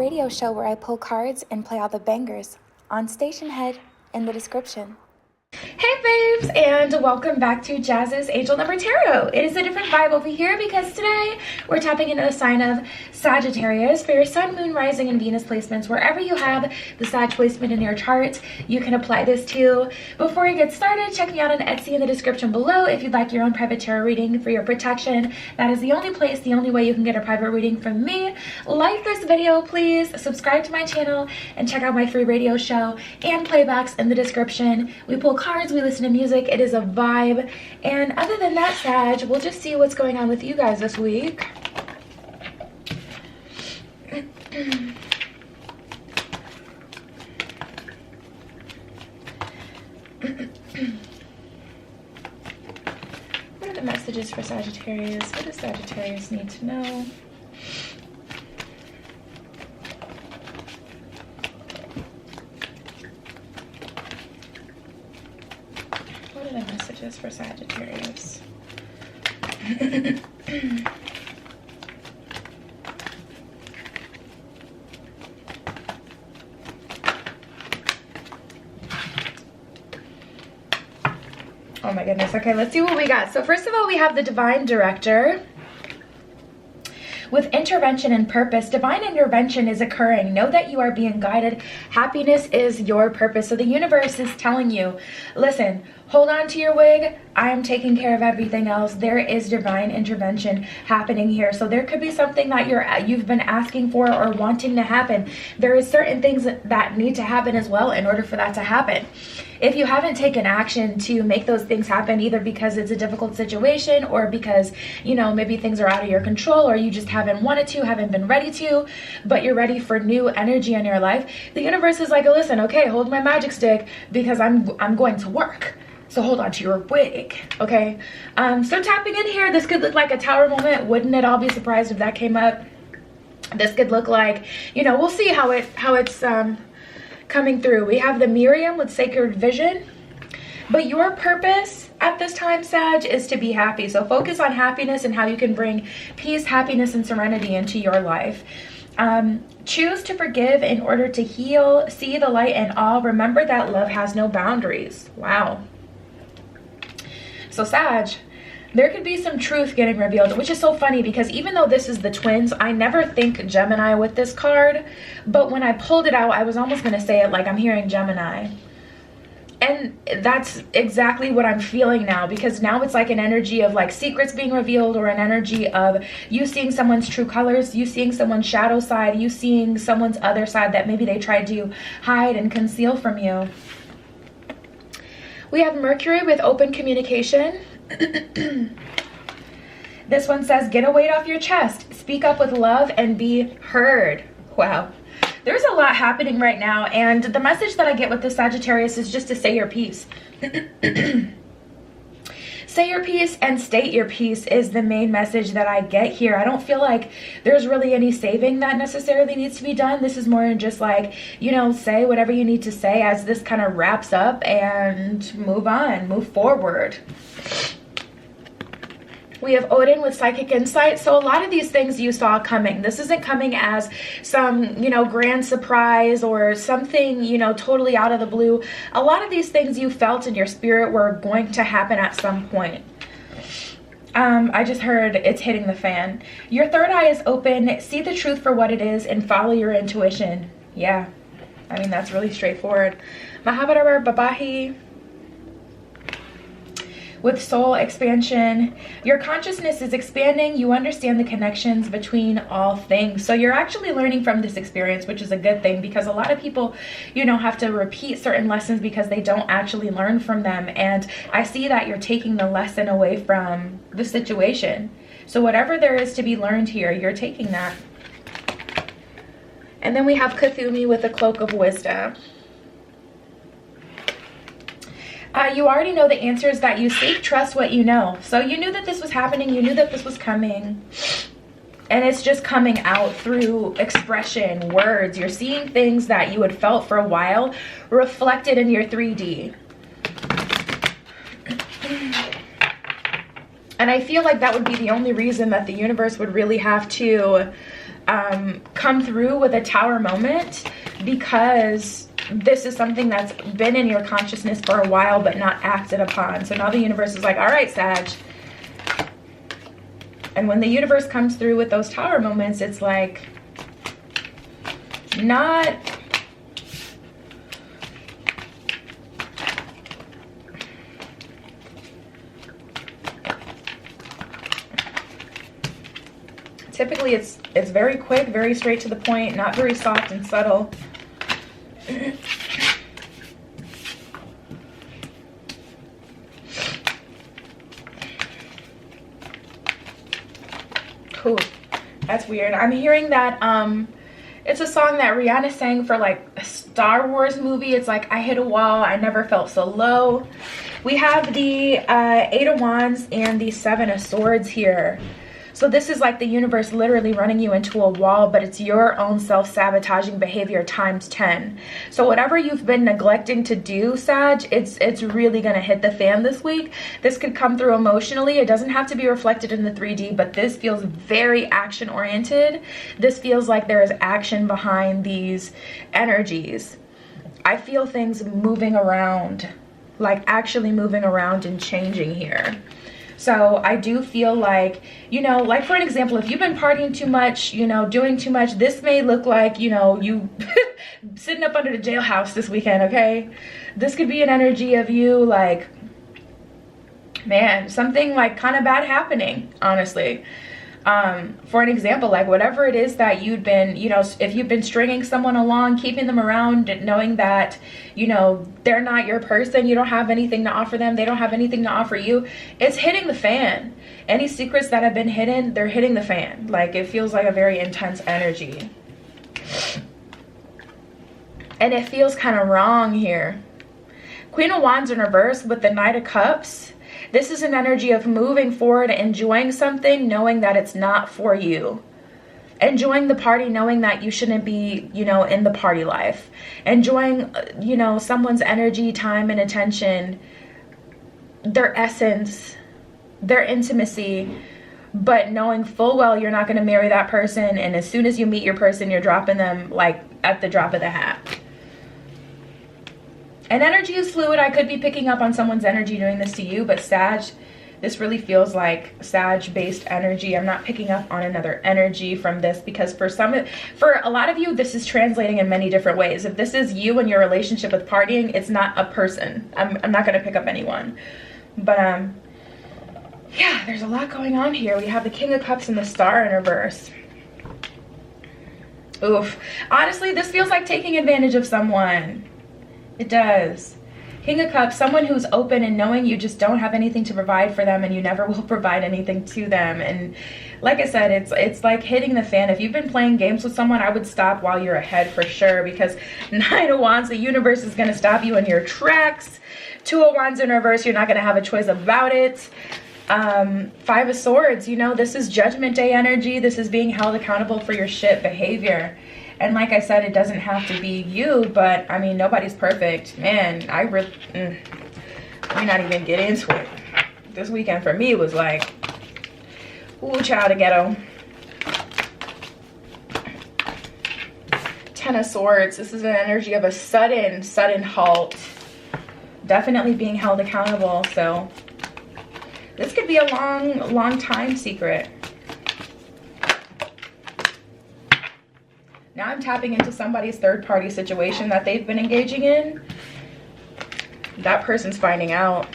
radio show where I pull cards and play all the bangers on Stationhead in the description. Hey babes, and welcome back to Jazz's Angel Number Tarot. It is a different vibe over here because today we're tapping into the sign of Sagittarius for your Sun, Moon, Rising, and Venus placements. Wherever you have the Sag placement in your chart, you can apply this to. Before you get started, check me out on Etsy in the description below if you'd like your own private tarot reading for your protection. That is the only place, the only way you can get a private reading from me. Like this video, please, subscribe to my channel, and check out my free radio show and playbacks in the description. We pull cards, we listen to music, it is a vibe. And other than that, Sag, we'll just see what's going on with you guys this week. What are the messages for Sagittarius? What does Sagittarius need to know? What are the messages for Sagittarius? Oh my goodness. Okay, let's see what we got. So first of all, we have the Divine Director. With intervention and purpose, divine intervention is occurring. Know that you are being guided. Happiness is your purpose. So the universe is telling you, listen, hold on to your wig. I'm taking care of everything else. There is divine intervention happening here. So there could be something that you've been asking for or wanting to happen. There is certain things that need to happen as well in order for that to happen. If you haven't taken action to make those things happen, either because it's a difficult situation or because, you know, maybe things are out of your control or you just haven't wanted to, haven't been ready to, but you're ready for new energy in your life, the universe is like, listen, okay, hold my magic stick because I'm going to work. So hold on to your wig, okay? So tapping in here, this could look like a tower moment. Wouldn't it all be surprised if that came up? This could look like, you know, we'll see how it's coming through. We have the Miriam with Sacred Vision. But your purpose at this time, Sag, is to be happy. So focus on happiness and how you can bring peace, happiness, and serenity into your life. Choose to forgive in order to heal. See the light in all. Remember that love has no boundaries. Wow. So Sag, there could be some truth getting revealed, which is so funny because even though this is the twins, I never think Gemini with this card. But when I pulled it out, I was almost going to say it like I'm hearing Gemini. And that's exactly what I'm feeling now, because now it's like an energy of like secrets being revealed, or an energy of you seeing someone's true colors, you seeing someone's shadow side, you seeing someone's other side that maybe they tried to hide and conceal from you. We have Mercury with open communication. This one says, get a weight off your chest, speak up with love, and be heard. Wow. There's a lot happening right now, and the message that I get with the Sagittarius is just to say your piece. Say your piece and state your piece is the main message that I get here. I don't feel like there's really any saving that necessarily needs to be done. This is more just like, you know, say whatever you need to say as this kind of wraps up and move on, move forward. We have Odin with Psychic Insight. So a lot of these things you saw coming. This isn't coming as some, you know, grand surprise or something, you know, totally out of the blue. A lot of these things you felt in your spirit were going to happen at some point. I just heard it's hitting the fan. Your third eye is open. See the truth for what it is and follow your intuition. Yeah, I mean, that's really straightforward. Mahabharata Babahi with soul expansion. Your consciousness is expanding. You understand the connections between all things. So you're actually learning from this experience, which is a good thing, because a lot of people, you know, have to repeat certain lessons because they don't actually learn from them. And I see that you're taking the lesson away from the situation. So whatever there is to be learned here, you're taking that. And then we have Cthulhu with the Cloak of Wisdom. You already know the answers that you seek. Trust what you know. So you knew that this was happening. You knew that this was coming. And it's just coming out through expression, words. You're seeing things that you had felt for a while reflected in your 3D. And I feel like that would be the only reason that the universe would really have to come through with a tower moment, because this is something that's been in your consciousness for a while but not acted upon. So now the universe is like, all right, Sag. And when the universe comes through with those tower moments, it's like not... Typically it's very quick, very straight to the point, not very soft and subtle. Cool. That's weird. I'm hearing that it's a song that Rihanna sang for like a Star Wars movie. It's like, I hit a wall, I never felt so low. We have the 8 of Wands and the 7 of Swords here. So this is like the universe literally running you into a wall, but it's your own self-sabotaging behavior times 10. So whatever you've been neglecting to do, Sag, it's really going to hit the fan this week. This could come through emotionally. It doesn't have to be reflected in the 3D, but this feels very action-oriented. This feels like there is action behind these energies. I feel things moving around, like actually moving around and changing here. So I do feel like, you know, like for an example, if you've been partying too much, you know, doing too much, this may look like, you know, you sitting up under the jailhouse this weekend, okay? This could be an energy of you like, man, something like kind of bad happening, honestly. For an example, like whatever it is that you'd been, you know, if you've been stringing someone along, keeping them around, knowing that, you know, they're not your person, you don't have anything to offer them, they don't have anything to offer you, it's hitting the fan. Any secrets that have been hidden, they're hitting the fan. Like it feels like a very intense energy. And it feels kind of wrong here. Queen of Wands in reverse with the Knight of Cups. This is an energy of moving forward, enjoying something, knowing that it's not for you. Enjoying the party, knowing that you shouldn't be, you know, in the party life. Enjoying, you know, someone's energy, time, and attention, their essence, their intimacy, but knowing full well you're not going to marry that person, and as soon as you meet your person, you're dropping them like at the drop of the hat. And energy is fluid. I could be picking up on someone's energy doing this to you, but Sag, this really feels like Sag-based energy. I'm not picking up on another energy from this, because for a lot of you, this is translating in many different ways. If this is you and your relationship with partying, it's not a person. I'm not going to pick up anyone. But yeah, there's a lot going on here. We have the King of Cups and the Star in reverse. Oof. Honestly, this feels like taking advantage of someone. It does. King of Cups, someone who's open and knowing you just don't have anything to provide for them, and you never will provide anything to them. And like I said, it's like hitting the fan. If you've been playing games with someone, I would stop while you're ahead for sure, because 9 of Wands, the universe is going to stop you in your tracks. 2 of Wands in reverse, you're not going to have a choice about it. 5 of Swords, you know, this is Judgment Day energy. This is being held accountable for your shit behavior. And like I said, it doesn't have to be you, but I mean, nobody's perfect. Man, let me not even get into it. This weekend for me was like, ooh, child of ghetto. 10 of Swords, this is an energy of a sudden halt. Definitely being held accountable, so this could be a long time secret. Now I'm tapping into somebody's third-party situation that they've been engaging in. That person's finding out.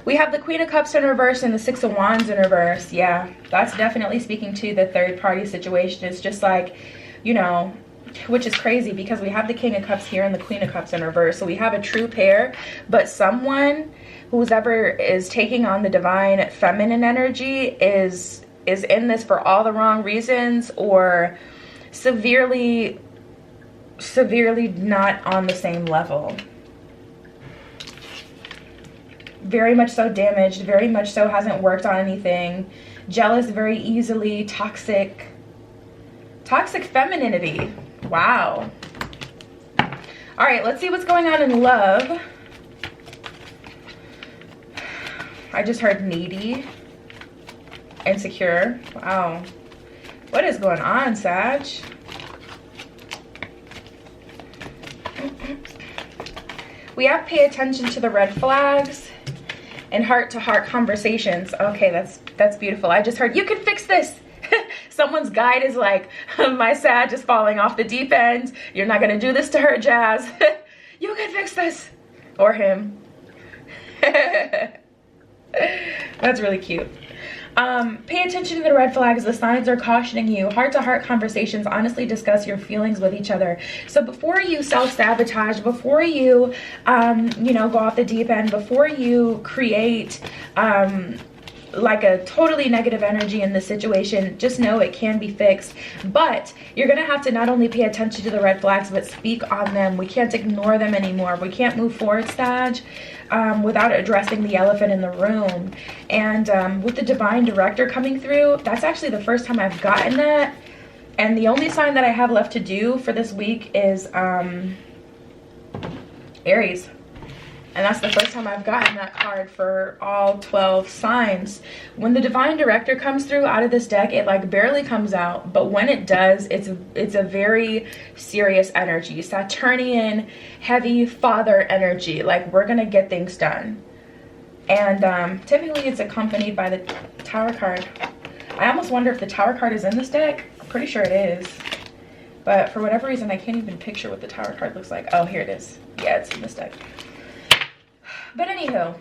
We have the Queen of Cups in reverse and the 6 of Wands in reverse. Yeah, that's definitely speaking to the third-party situation. It's just like, you know, which is crazy because we have the King of Cups here and the Queen of Cups in reverse. So we have a true pair, but someone who's ever is taking on the divine feminine energy is in this for all the wrong reasons, or severely not on the same level. Very much so damaged, very much so hasn't worked on anything, jealous very easily, toxic femininity. Wow. All right, let's see what's going on in love. I just heard needy, insecure. Wow. What is going on, Sag? We have pay attention to the red flags and heart-to-heart conversations. Okay, that's beautiful. I just heard, you can fix this. Someone's guide is like, my Sag is falling off the deep end. You're not going to do this to her, Jazz. You can fix this. Or him. That's really cute. Pay attention to the red flags. The signs are cautioning you. Heart-to-heart conversations. Honestly discuss your feelings with each other. So before you self-sabotage, before you, you know, go off the deep end, before you create, like a totally negative energy in the situation, just know it can be fixed. But you're gonna have to not only pay attention to the red flags, but speak on them. We can't ignore them anymore. We can't move forward, Sag, without addressing the elephant in the room. And with the divine director coming through, that's actually the first time I've gotten that. And the only sign that I have left to do for this week is Aries. And that's the first time I've gotten that card for all 12 signs. When the divine director comes through out of this deck, it like barely comes out. But when it does, it's a very serious energy. Saturnian, heavy father energy. Like, we're going to get things done. And typically it's accompanied by the Tower card. I almost wonder if the Tower card is in this deck. I'm pretty sure it is. But for whatever reason, I can't even picture what the Tower card looks like. Oh, here it is. Yeah, it's in this deck. But anywho,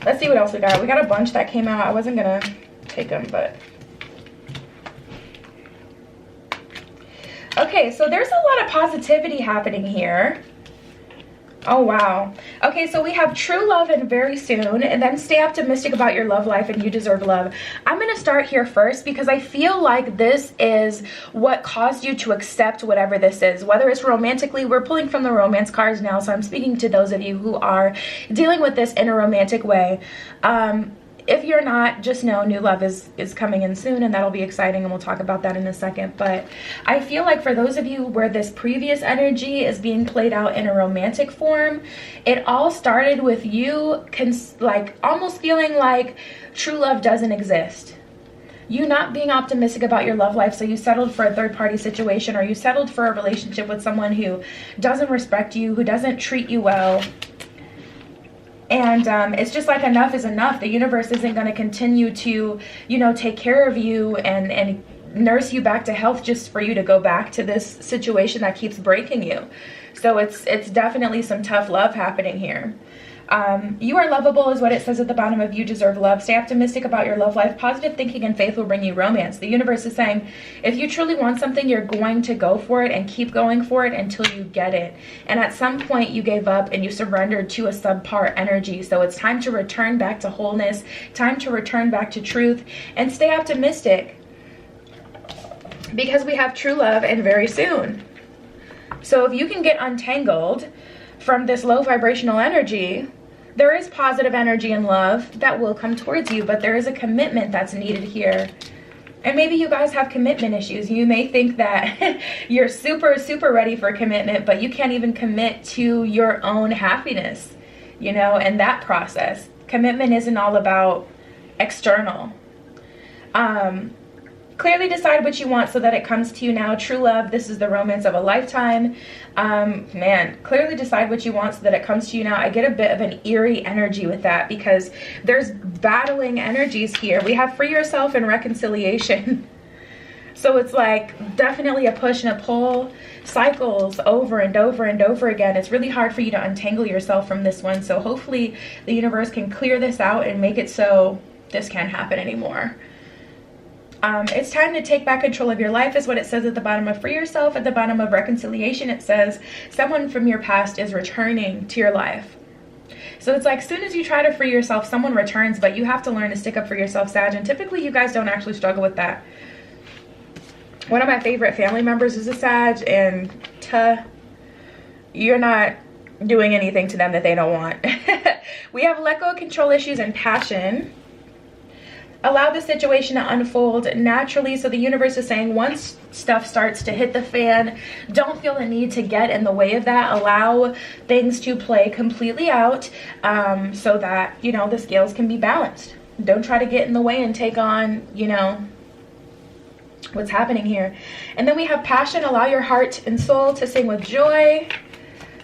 let's see what else we got. We got a bunch that came out. I wasn't gonna take them, but okay, so there's a lot of positivity happening here. Oh wow. Okay, so we have true love and very soon, and then stay optimistic about your love life and you deserve love. I'm going to start here first because I feel like this is what caused you to accept whatever this is. Whether it's romantically, we're pulling from the romance cards now, so I'm speaking to those of you who are dealing with this in a romantic way. If you're not, just know new love is coming in soon, and that'll be exciting, and we'll talk about that in a second. But I feel like for those of you where this previous energy is being played out in a romantic form, it all started with you like almost feeling like true love doesn't exist. You not being optimistic about your love life, so you settled for a third-party situation, or you settled for a relationship with someone who doesn't respect you, who doesn't treat you well. And it's just like enough is enough. The universe isn't going to continue to, you know, take care of you and nurse you back to health just for you to go back to this situation that keeps breaking you. So it's definitely some tough love happening here. You are lovable is what it says at the bottom of you deserve love. Stay optimistic about your love life. Positive thinking and faith will bring you romance. The universe is saying if you truly want something, you're going to go for it and keep going for it until you get it. And at some point you gave up and you surrendered to a subpar energy. So it's time to return back to wholeness, time to return back to truth, and stay optimistic because we have true love and very soon. So if you can get untangled from this low vibrational energy, there is positive energy and love that will come towards you, but there is a commitment that's needed here. And maybe you guys have commitment issues. You may think that you're super, super ready for commitment, but you can't even commit to your own happiness, you know, and that process. Commitment isn't all about external. Clearly decide what you want so that it comes to you now. True love, this is the romance of a lifetime. Man, clearly decide what you want so that it comes to you now. I get a bit of an eerie energy with that because there's battling energies here. We have free yourself and reconciliation. So it's like definitely a push and a pull, cycles over and over and over again. It's really hard for you to untangle yourself from this one. So hopefully the universe can clear this out and make it so this can't happen anymore. It's time to take back control of your life is what it says at the bottom of free yourself. At the bottom of reconciliation, it says someone from your past is returning to your life. So it's like as soon as you try to free yourself, someone returns, but you have to learn to stick up for yourself, Sag. And typically you guys don't actually struggle with that. One of my favorite family members is a Sag, and you're not doing anything to them that they don't want. We have let go of control issues and passion. Allow the situation to unfold naturally. So the universe is saying once stuff starts to hit the fan, don't feel the need to get in the way of that. Allow things to play completely out so that, you know, the scales can be balanced. Don't try to get in the way and take on, you know, what's happening here. And then we have passion. Allow your heart and soul to sing with joy.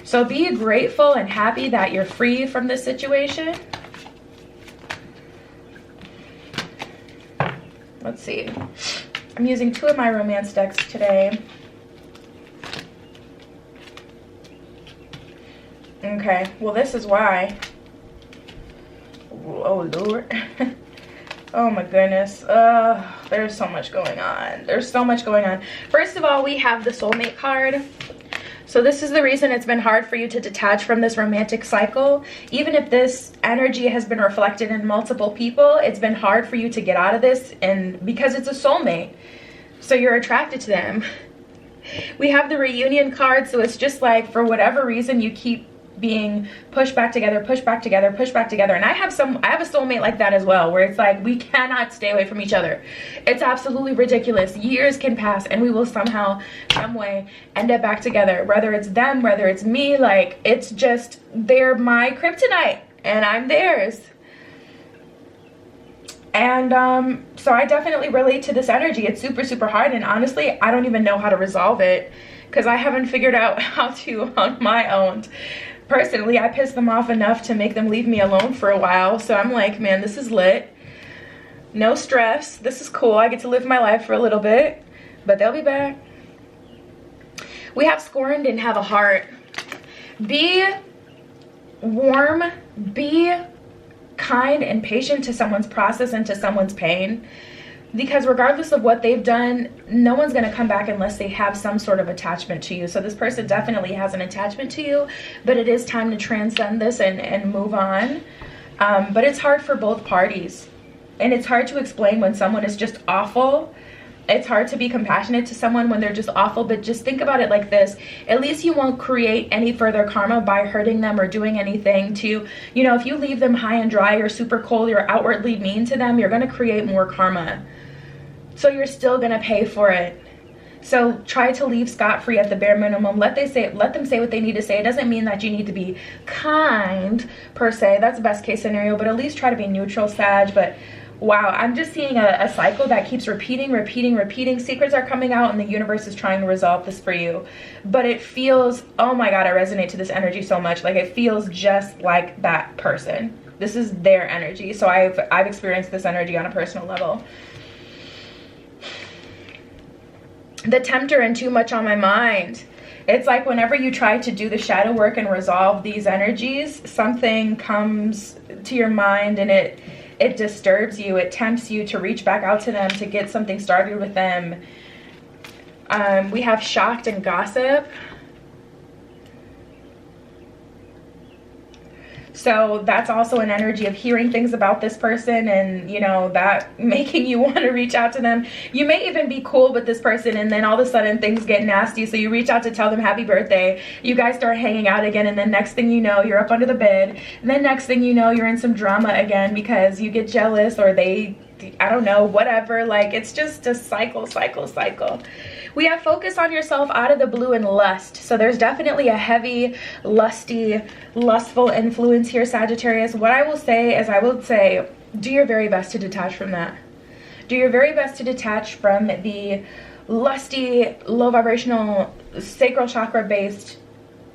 So be grateful and happy that you're free from this situation. Let's see. I'm using 2 of my romance decks today. Okay, well, this is why. Oh, Lord. Oh, my goodness. There's so much going on. There's so much going on. First of all, we have the Soulmate card. So this is the reason it's been hard for you to detach from this romantic cycle. Even if this energy has been reflected in multiple people, it's been hard for you to get out of this, and because it's a soulmate. So you're attracted to them. We have the reunion card, so it's just like, for whatever reason, you keep being pushed back together, pushed back together, pushed back together. And I have a soulmate like that as well, where it's like we cannot stay away from each other. It's absolutely ridiculous. Years can pass and we will somehow, some way end up back together. Whether it's them, whether it's me, like, it's just, they're my kryptonite and I'm theirs. And so I definitely relate to this energy. It's super, super hard, and honestly, I don't even know how to resolve it because I haven't figured out how to on my own. Personally, I pissed them off enough to make them leave me alone for a while. So I'm like, man, this is lit. No stress. This is cool. I get to live my life for a little bit, but they'll be back. We have scorned and have a heart. Be warm. Be kind and patient to someone's process and to someone's pain. Because regardless of what they've done, no one's going to come back unless they have some sort of attachment to you. So this person definitely has an attachment to you, but it is time to transcend this and move on. But it's hard for both parties. And it's hard to explain when someone is just awful. It's hard to be compassionate to someone when they're just awful, but just think about it like this. At least you won't create any further karma by hurting them or doing anything to, you know, if you leave them high and dry or super cold, you're outwardly mean to them, you're going to create more karma. So you're still going to pay for it. So try to leave scot-free at the bare minimum. Let them say what they need to say. It doesn't mean that you need to be kind per se. That's the best case scenario, but at least try to be neutral, Sag. But wow, I'm just seeing a cycle that keeps repeating. Secrets are coming out and the universe is trying to resolve this for you. But it feels, oh my God, I resonate to this energy so much. Like, it feels just like that person. This is their energy. So I've experienced this energy on a personal level. The Tempter and Too Much on My Mind. It's like whenever you try to do the shadow work and resolve these energies, something comes to your mind and it disturbs you. It tempts you to reach back out to them, to get something started with them. We have Shocked and Gossip. So that's also an energy of hearing things about this person and, you know, that making you want to reach out to them. You may even be cool with this person and then all of a sudden things get nasty. So you reach out to tell them happy birthday. You guys start hanging out again, and then next thing you know, you're up under the bed. And then next thing you know, you're in some drama again because you get jealous or they, I don't know, whatever. Like, it's just a cycle. We have Focus on Yourself, Out of the Blue, and Lust. So there's definitely a heavy, lustful influence here, Sagittarius. What I will say is, I will say, do your very best to detach from that. Do your very best to detach from the lusty, low vibrational, sacral chakra based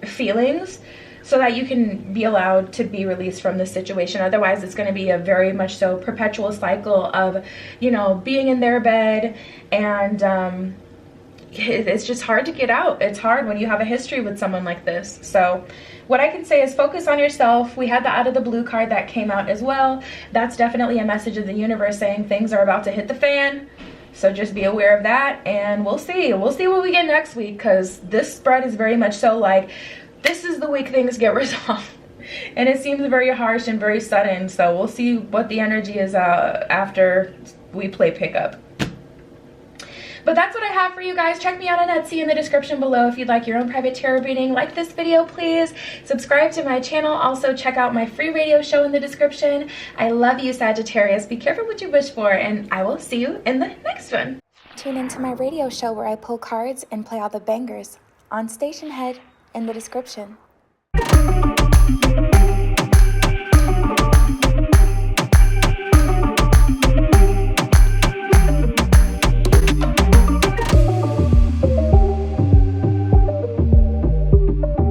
feelings, so that you can be allowed to be released from this situation. Otherwise, it's going to be a very much so perpetual cycle of, you know, being in their bed, and it's just hard to get out. It's hard when you have a history with someone like this. So what I can say is focus on yourself. We had the Out of the Blue card that came out as well. That's definitely a message of the universe saying things are about to hit the fan. So just be aware of that, and we'll see what we get next week, because this spread is very much so like, this is the week things get resolved. And it seems very harsh and very sudden. So we'll see what the energy is after we play pickup. But that's what I have for you guys. Check me out on Etsy in the description below if you'd like your own private tarot reading. Like this video, please. Subscribe to my channel. Also, check out my free radio show in the description. I love you, Sagittarius. Be careful what you wish for, and I will see you in the next one. Tune into my radio show where I pull cards and play all the bangers on Stationhead in the description.